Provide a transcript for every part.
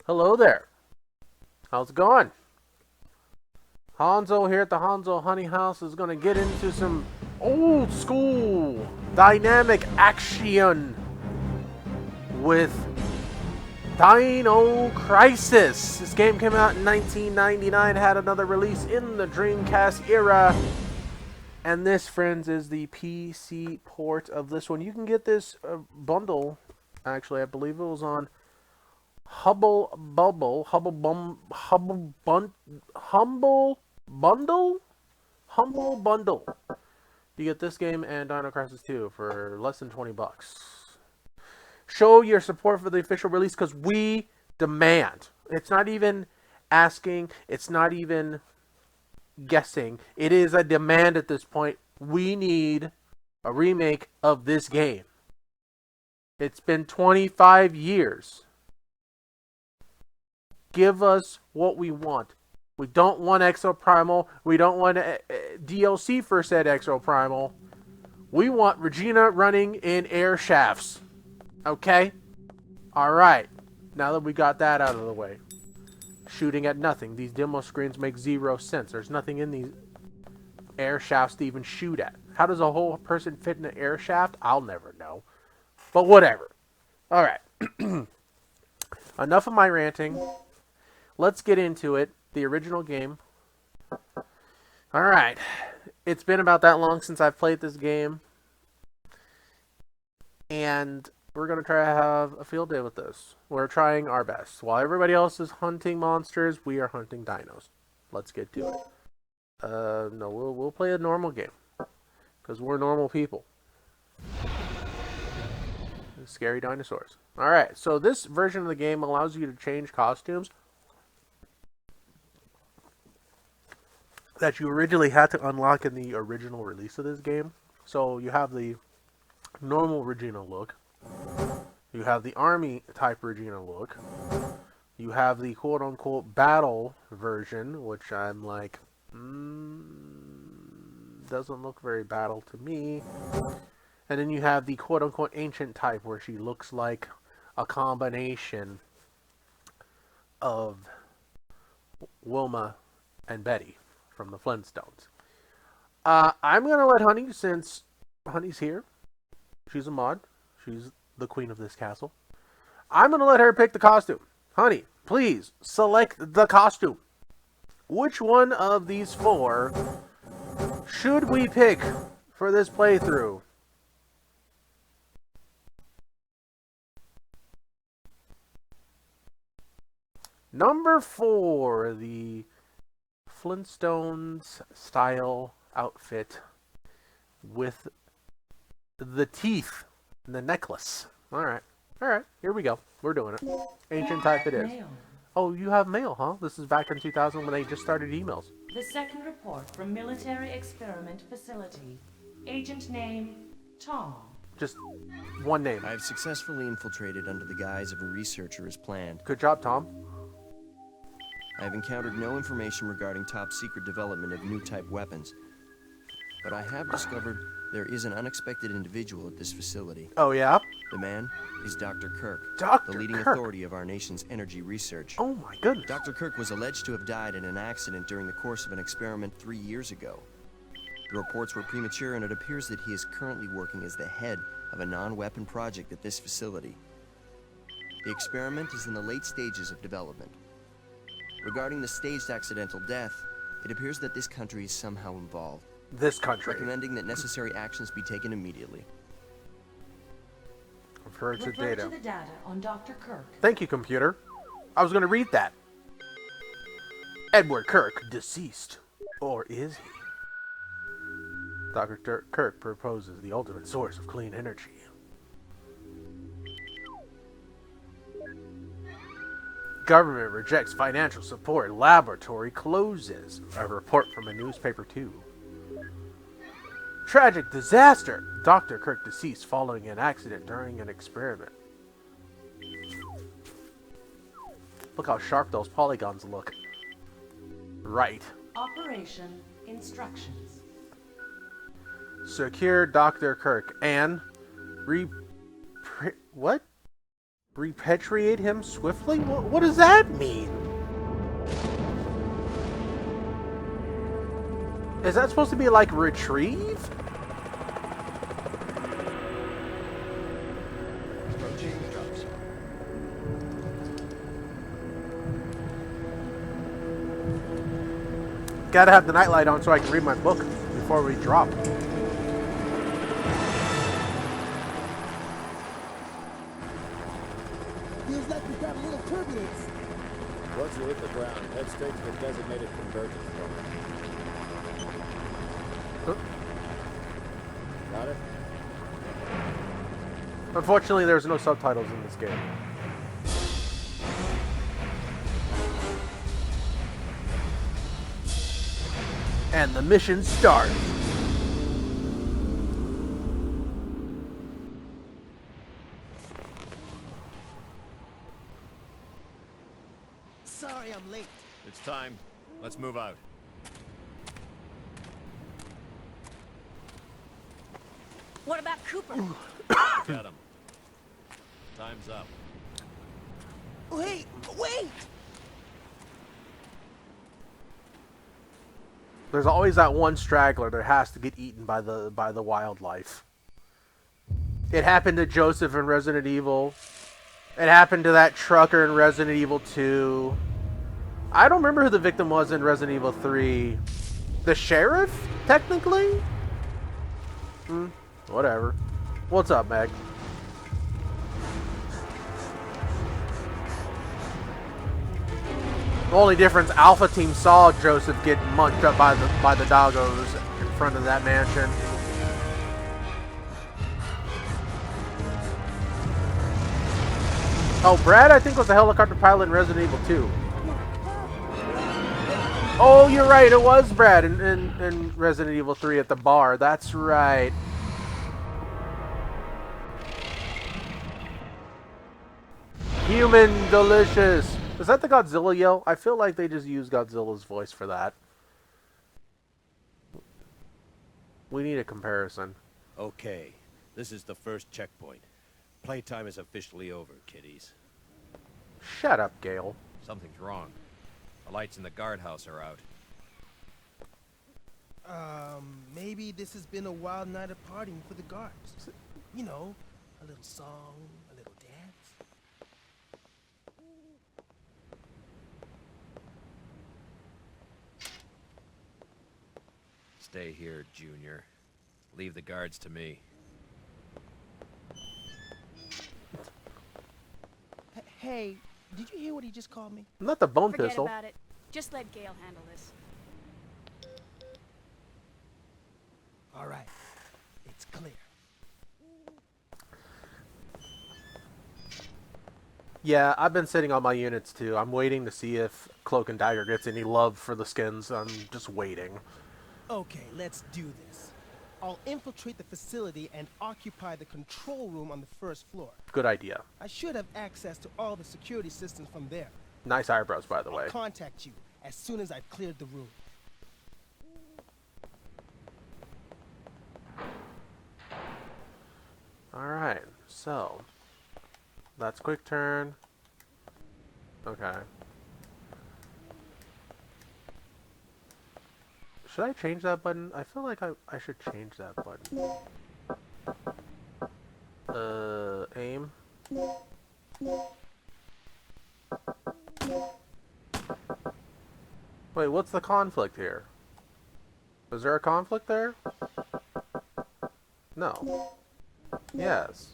Hello there. How's it going? Hanzo here at the Hanzo Honey House is going to get into some old school dynamic action with Dino Crisis. This game came out in 1999, had another release in the Dreamcast era. And this, friends, is the PC port of this one. You can get this bundle, actually, I believe it was on Humble Bundle. You get this game and Dino Crisis 2 for less than $20. Show your support for the official release because we demand. It's not even asking. It's not even guessing. It is a demand at this point. We need a remake of this game. It's been 25 years. Give us what we want. We don't want Exoprimal. We don't want DLC for said Exoprimal. We want Regina running in air shafts. Okay? Alright. Now that we got that out of the way. Shooting at nothing. These demo screens make zero sense. There's nothing in these air shafts to even shoot at. How does a whole person fit in an air shaft? I'll never know. But whatever. Alright. Enough of my ranting. Let's get into it. The original game. Alright. It's been about that long since I've played this game. And we're going to try to have a field day with this. We're trying our best. While everybody else is hunting monsters, we are hunting dinos. Let's get to it. No, we'll play a normal game. Because we're normal people. Scary dinosaurs. Alright, so this version of the game allows you to change costumes that you originally had to unlock in the original release of this game. So you have the normal Regina look. You have the army type Regina look. You have the quote unquote battle version, which I'm like, doesn't look very battle to me. And then you have the quote unquote ancient type where she looks like a combination of Wilma and Betty from the Flintstones. I'm going to let Honey, since Honey's here, she's a mod, she's the queen of this castle, I'm going to let her pick the costume. Honey, please select the costume. Which one of these four should we pick for this playthrough? Number 4, the Flintstones style outfit with the teeth and the necklace. Alright, here we go. We're doing it. Ancient type it is. Oh, you have mail, huh? This is back in 2000 when they just started emails. The second report from Military Experiment Facility. Agent name, Tom. Just one name. I have successfully infiltrated under the guise of a researcher as planned. Good job, Tom. I have encountered no information regarding top secret development of new type weapons. But I have discovered there is an unexpected individual at this facility. Oh, yeah? The man is Dr. Kirk, Dr. the leading Kirk. authority of our nation's energy research. Oh my goodness. Dr. Kirk was alleged to have died in an accident during the course of an experiment 3 years ago. The reports were premature, and it appears that he is currently working as the head of a non-weapon project at this facility. The experiment is in the late stages of development. Regarding the staged accidental death, it appears that this country is somehow involved. This country. Recommending that necessary actions be taken immediately. Refer to Refer data. to the data on Dr. Kirk. Thank you, computer. I was going to read that. Edward Kirk, deceased. Or is he? Dr. Kirk proposes the ultimate source of clean energy. Government rejects financial support. Laboratory closes. A report from a newspaper, too. Tragic disaster. Dr. Kirk deceased following an accident during an experiment. Look how sharp those polygons look. Right. Operation instructions. Secure Dr. Kirk and what? Repatriate him swiftly? What does that mean? Is that supposed to be like retrieve? Rotating drops. Gotta have the nightlight on so I can read my book before we drop. Feels like we've got a little turbulence. Once you hit the ground, head straight to the designated convergence point. Got it? Unfortunately, there's no subtitles in this game. And the mission starts. Sorry I'm late. It's time. Let's move out. What about Cooper? Got him. Time's up. Wait! There's always that one straggler that has to get eaten by the wildlife. It happened to Joseph in Resident Evil. It happened to that trucker in Resident Evil 2. I don't remember who the victim was in Resident Evil 3. The sheriff, technically? Whatever. What's up, Meg? The only difference, Alpha Team saw Joseph get munched up by the doggos in front of that mansion. Oh, Brad, I think was a helicopter pilot in Resident Evil 2. Oh, you're right, it was Brad in Resident Evil 3 at the bar. That's right. Human delicious. Is that the Godzilla yell? I feel like they just used Godzilla's voice for that. We need a comparison. Okay, this is the first checkpoint. Playtime is officially over, kiddies. Shut up, Gale. Something's wrong. The lights in the guardhouse are out. Maybe this has been a wild night of partying for the guards. You know, a little song, a little dance. Stay here, Junior. Leave the guards to me. Hey, did you hear what he just called me? Not the bone Forget pistol. about it. Just let Gale handle this. All right, it's clear. Yeah, I've been sitting on my units too. I'm waiting to see if Cloak and Dagger gets any love for the skins. I'm just waiting. Okay, let's do this. I'll infiltrate the facility and occupy the control room on the first floor. Good idea. I should have access to all the security systems from there. Nice eyebrows, by the way. I'll contact you as soon as I've cleared the room. Alright, so that's quick turn. Okay. Should I change that button? I feel like I should change that button. Aim. Wait, what's the conflict here? Is there a conflict there? No. Yes.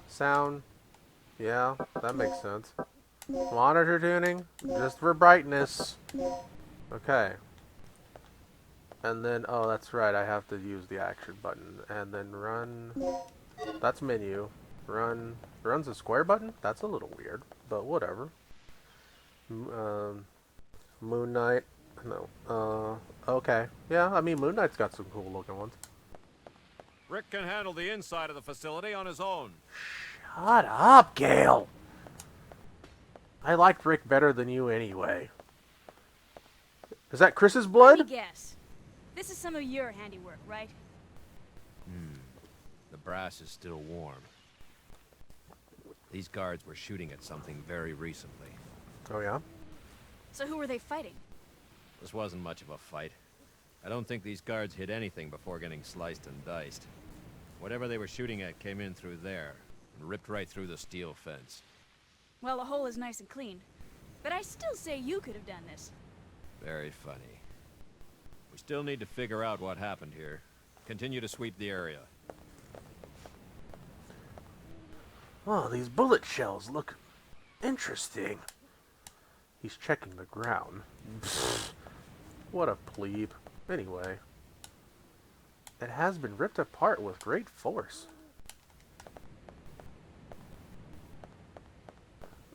Sound. Yeah, that makes sense. Monitor tuning, just for brightness. Okay. And then, oh, that's right, I have to use the action button. And then run. That's menu. Run. Run's a square button? That's a little weird, but whatever. Moon Knight. No. Okay. Yeah, I mean, Moon Knight's got some cool looking ones. Rick can handle the inside of the facility on his own. Shut up, Gale! I liked Rick better than you anyway. Is that Chris's blood? Let me guess. This is some of your handiwork, right? The brass is still warm. These guards were shooting at something very recently. Oh, yeah? So who were they fighting? This wasn't much of a fight. I don't think these guards hit anything before getting sliced and diced. Whatever they were shooting at came in through there, and ripped right through the steel fence. Well, the hole is nice and clean. But I still say you could have done this. Very funny. We still need to figure out what happened here. Continue to sweep the area. Oh, these bullet shells look interesting. He's checking the ground. Pfft, what a plebe. Anyway. It has been ripped apart with great force.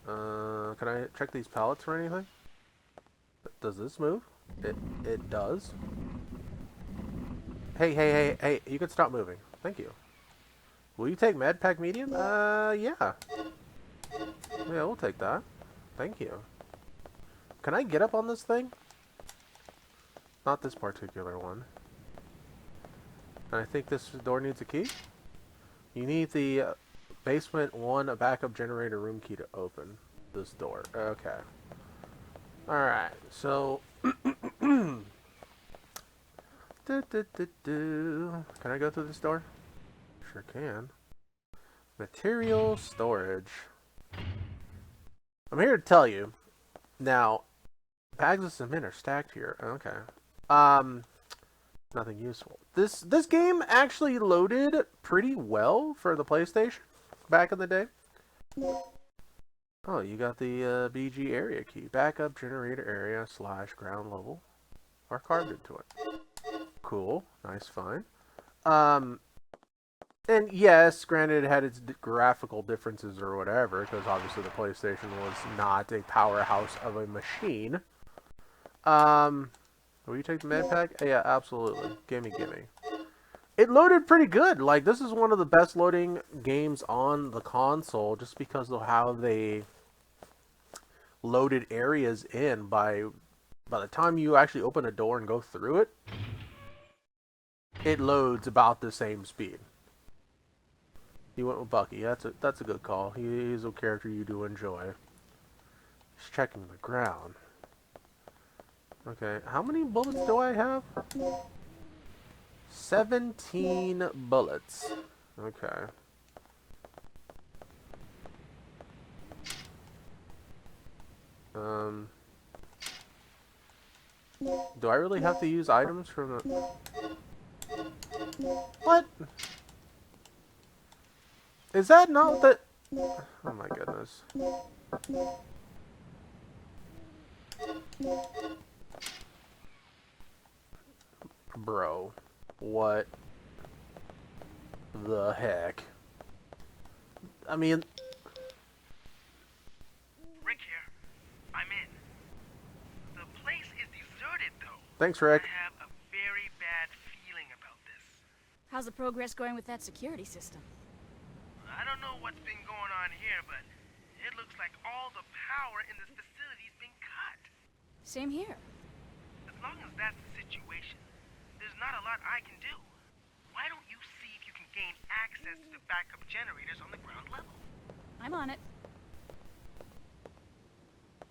Can I check these pallets or anything? Does this move? It does. Hey, you can stop moving. Thank you. Will you take medpack medium? Yeah. Yeah, we'll take that. Thank you. Can I get up on this thing? Not this particular one. And I think this door needs a key. You need the basement 1 backup generator room key to open this door. Okay. Alright, so... Can I go through this door? Sure can. Material storage. I'm here to tell you. Now, bags of cement are stacked here. Okay. Nothing useful. This game actually loaded pretty well for the PlayStation back in the day. Oh, you got the BG area key. Backup generator area / ground level. Are carved into it. Cool. Nice find. And yes, granted it had its graphical differences or whatever, because obviously the PlayStation was not a powerhouse of a machine. Will you take the med pack? Yeah, absolutely. Gimme. It loaded pretty good. Like, this is one of the best loading games on the console, just because of how they loaded areas in. By the time you actually open a door and go through it, it loads about the same speed. You went with Bucky. That's a good call. He's a character you do enjoy. Just checking the ground. Okay, how many bullets do I have? 17 bullets. Okay. Do I really have to use items from the... What? Is that not the... Oh my goodness. Bro. What the heck? I mean... Rick here. I'm in. The place is deserted, though. Thanks, Rick. I have a very bad feeling about this. How's the progress going with that security system? I don't know what's been going on here, but it looks like all the power in this facility's been cut. Same here. As long as that's the situation, there's not a lot I can do. Why don't you see if you can gain access to the backup generators on the ground level? I'm on it.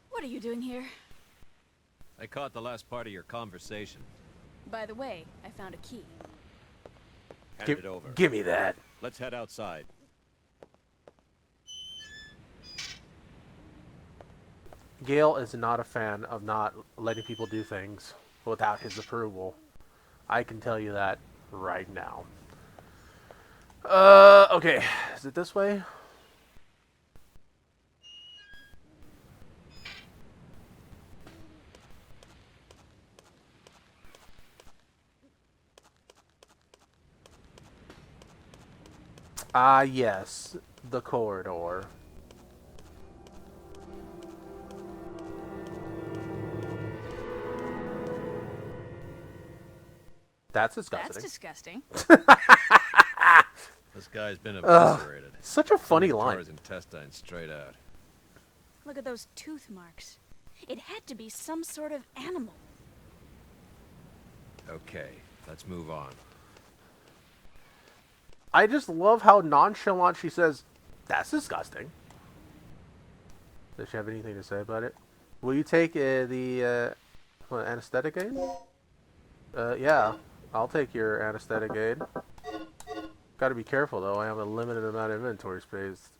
What are you doing here? I caught the last part of your conversation. By the way, I found a key. Hand it over. Give me that. Let's head outside. Gale is not a fan of not letting people do things without his approval. I can tell you that right now. Okay. Is it this way? Ah, yes. The corridor. That's disgusting. That's disgusting. This guy's been eviscerated. Such a funny Tore line. his intestines straight out. Look at those tooth marks. It had to be some sort of animal. Okay, let's move on. I just love how nonchalant she says, that's disgusting. Does she have anything to say about it? Will you take the what, anesthetic aid? Yeah. I'll take your anesthetic aid. Gotta be careful though, I have a limited amount of inventory space.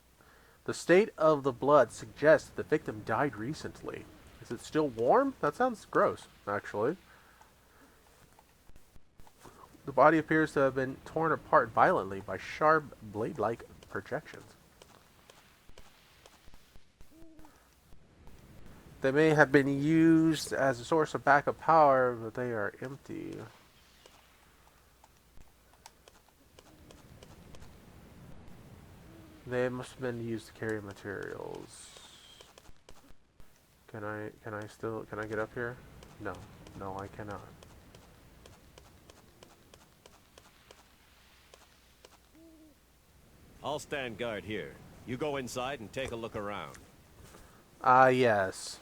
The state of the blood suggests the victim died recently. Is it still warm? That sounds gross, actually. The body appears to have been torn apart violently by sharp blade-like projections. They may have been used as a source of backup power, but they are empty. They must have been used to carry materials. Can I get up here? No. No, I cannot. I'll stand guard here. You go inside and take a look around. Yes.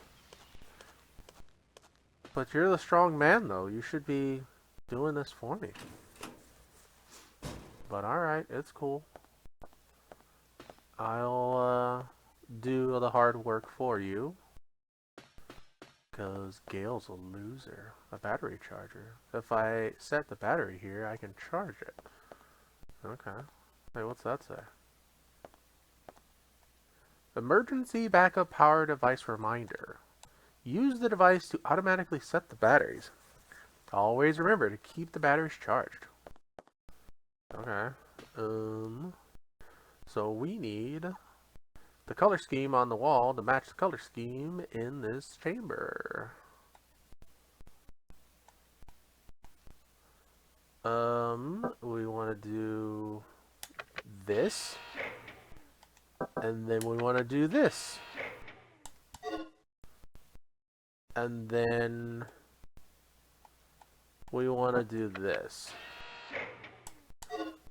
But you're the strong man, though. You should be doing this for me. But alright, it's cool. I'll, do the hard work for you. Because Gale's a loser. A battery charger. If I set the battery here, I can charge it. Okay. Hey, what's that say? Emergency backup power device reminder. Use the device to automatically set the batteries. Always remember to keep the batteries charged. Okay. So we need the color scheme on the wall to match the color scheme in this chamber. We want to do this. And then we want to do this. And then we want to do this.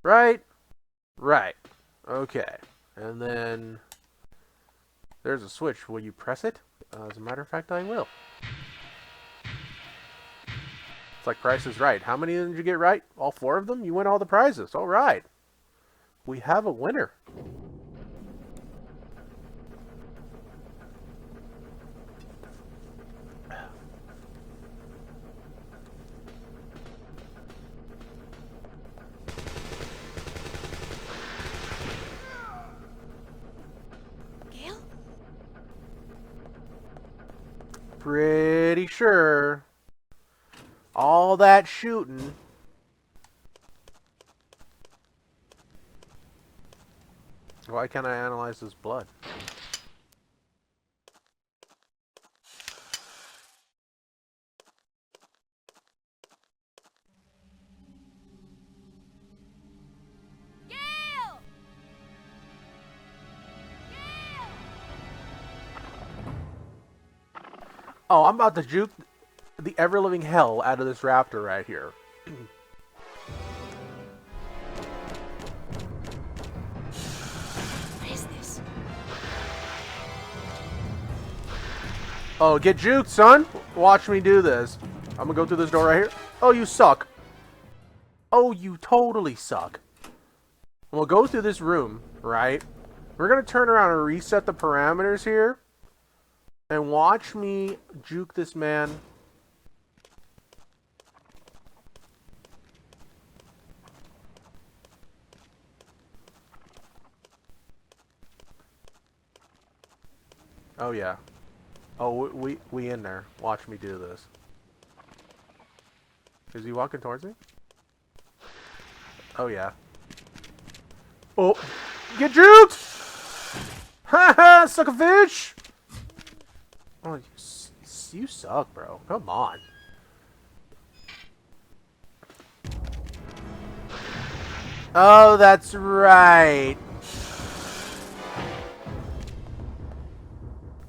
Right? Right. Okay. And then there's a switch. Will you press it? As a matter of fact, I will. It's like Price is Right. How many did you get right? All 4 of them? You win all the prizes. All right. We have a winner. Gale? Pretty sure all that shooting Why can't I analyze his blood? Gale! Oh, I'm about to juke the ever-living hell out of this raptor right here. What is this? Oh, get juked, son! Watch me do this. I'm gonna go through this door right here. Oh, you suck. Oh, you totally suck. We'll go through this room, right? We're gonna turn around and reset the parameters here. And watch me juke this man. Oh yeah. Oh, we in there. Watch me do this. Is he walking towards me? Oh yeah. Oh, get juked! Ha ha, suck a fish! Oh, you suck, bro. Come on. Oh, that's right.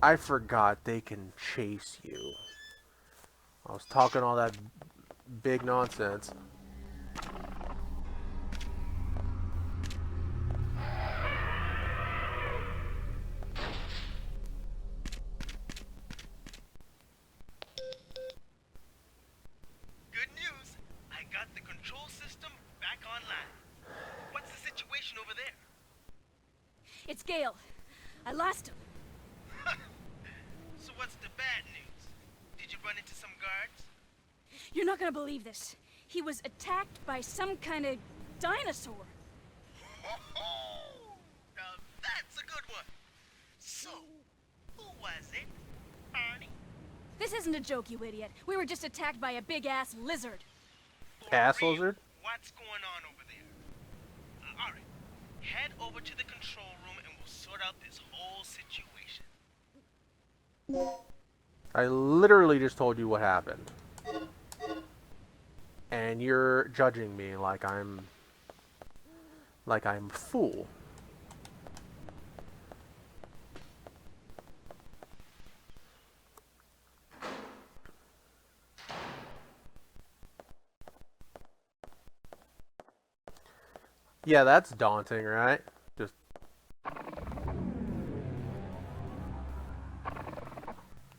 I forgot they can chase you. I was talking all that big nonsense. Good news. I got the control system back online. What's the situation over there? It's Gale. I lost him. You're not gonna believe this. He was attacked by some kind of dinosaur. Now that's a good one. So, who was it, Barney? This isn't a joke, you idiot. We were just attacked by a big-ass lizard. Ass For real, lizard? What's going on over there? All right, head over to the control room and we'll sort out this whole situation. I literally just told you what happened. And you're judging me like I'm a fool. Yeah, that's daunting, right? Just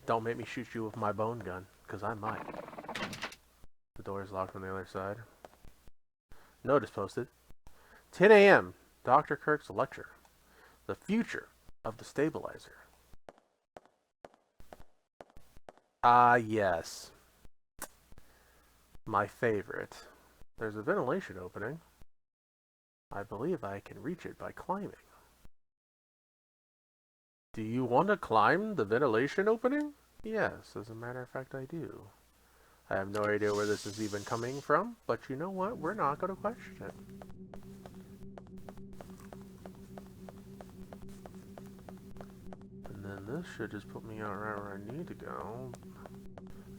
don't make me shoot you with my bone gun, because I might. The door is locked on the other side. Notice posted. 10 a.m. Dr. Kirk's lecture. The future of the stabilizer. Ah, yes. My favorite. There's a ventilation opening. I believe I can reach it by climbing. Do you want to climb the ventilation opening? Yes, as a matter of fact, I do. I have no idea where this is even coming from, but you know what? We're not going to question it. And then this should just put me out right where I need to go.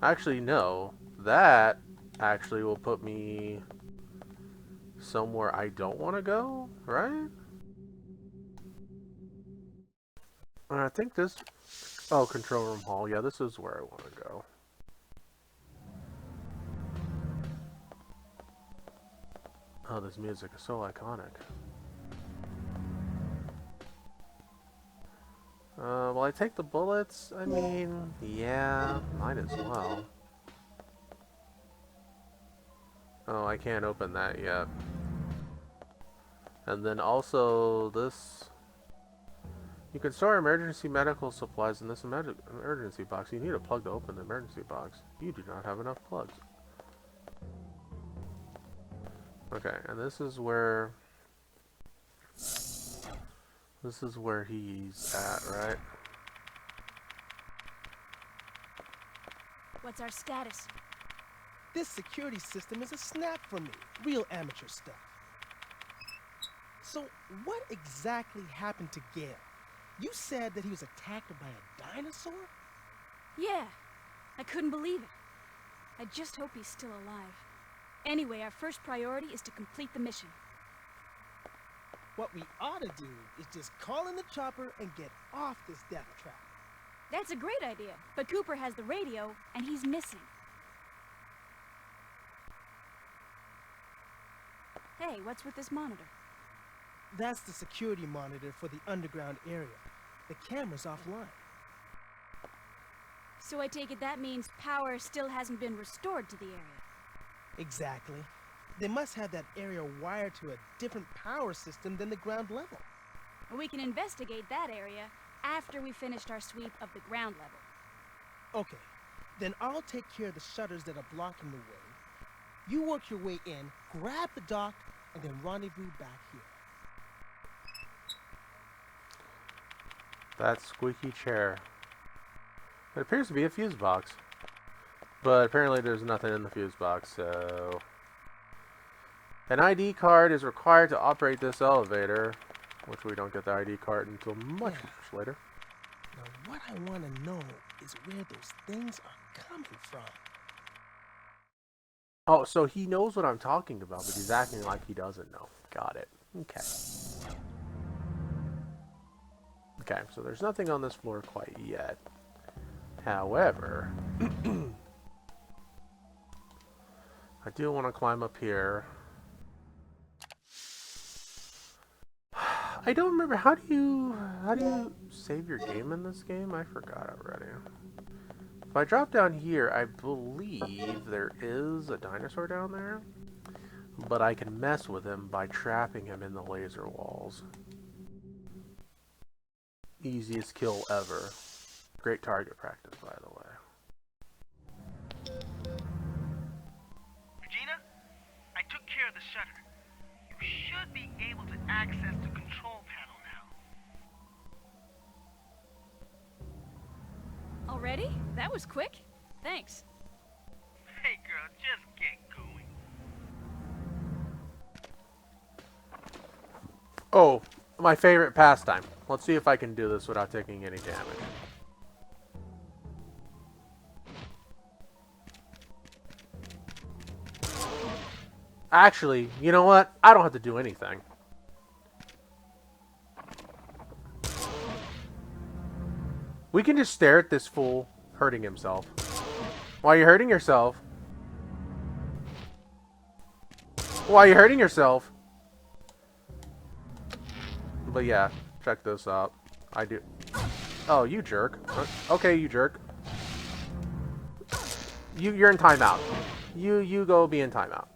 Actually, no. That actually will put me somewhere I don't want to go, right? And I think this... Oh, control room hall. Yeah, this is where I want to go. Oh, this music is so iconic. Will I take the bullets? I mean, yeah, might as well. Oh, I can't open that yet. And then also this... You can store emergency medical supplies in this emergency box. You need a plug to open the emergency box. You do not have enough plugs. Okay, and this is where... This is where he's at, right? What's our status? This security system is a snap for me. Real amateur stuff. So, what exactly happened to Gale? You said that he was attacked by a dinosaur? Yeah, I couldn't believe it. I just hope he's still alive. Anyway, our first priority is to complete the mission. What we ought to do is just call in the chopper and get off this death trap. That's a great idea, but Cooper has the radio, and he's missing. Hey, what's with this monitor? That's the security monitor for the underground area. The camera's offline. So I take it that means power still hasn't been restored to the area. Exactly. They must have that area wired to a different power system than the ground level. We can investigate that area after we finished our sweep of the ground level. Okay, then I'll take care of the shutters that are blocking the way. You work your way in, grab the dock, and then rendezvous back here. That squeaky chair. It appears to be a fuse box. But apparently there's nothing in the fuse box, so... An ID card is required to operate this elevator, which we don't get the ID card until much later. Now, what I want to know is where those things are coming from. Oh, so he knows what I'm talking about, but he's acting like he doesn't know. Got it. Okay. Okay, so there's nothing on this floor quite yet. However... I do want to climb up here. I don't remember, how do you save your game in this game? I forgot already. If I drop down here, I believe there is a dinosaur down there, but I can mess with him by trapping him in the laser walls. Easiest kill ever. Great target practice, by the way. shutter. You should be able to access the control panel now. Already? That was quick. Thanks. Hey girl, just get going. Oh, my favorite pastime. Let's see if I can do this without taking any damage. Actually, you know what? I don't have to do anything. We can just stare at this fool hurting himself. Why are you hurting yourself? Why are you hurting yourself? But yeah, check this out. I do. Oh, you jerk. Okay, you jerk. You're in timeout. You go be in timeout.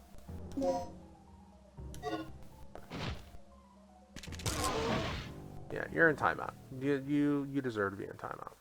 Yeah, you're in timeout. You deserve to be in timeout.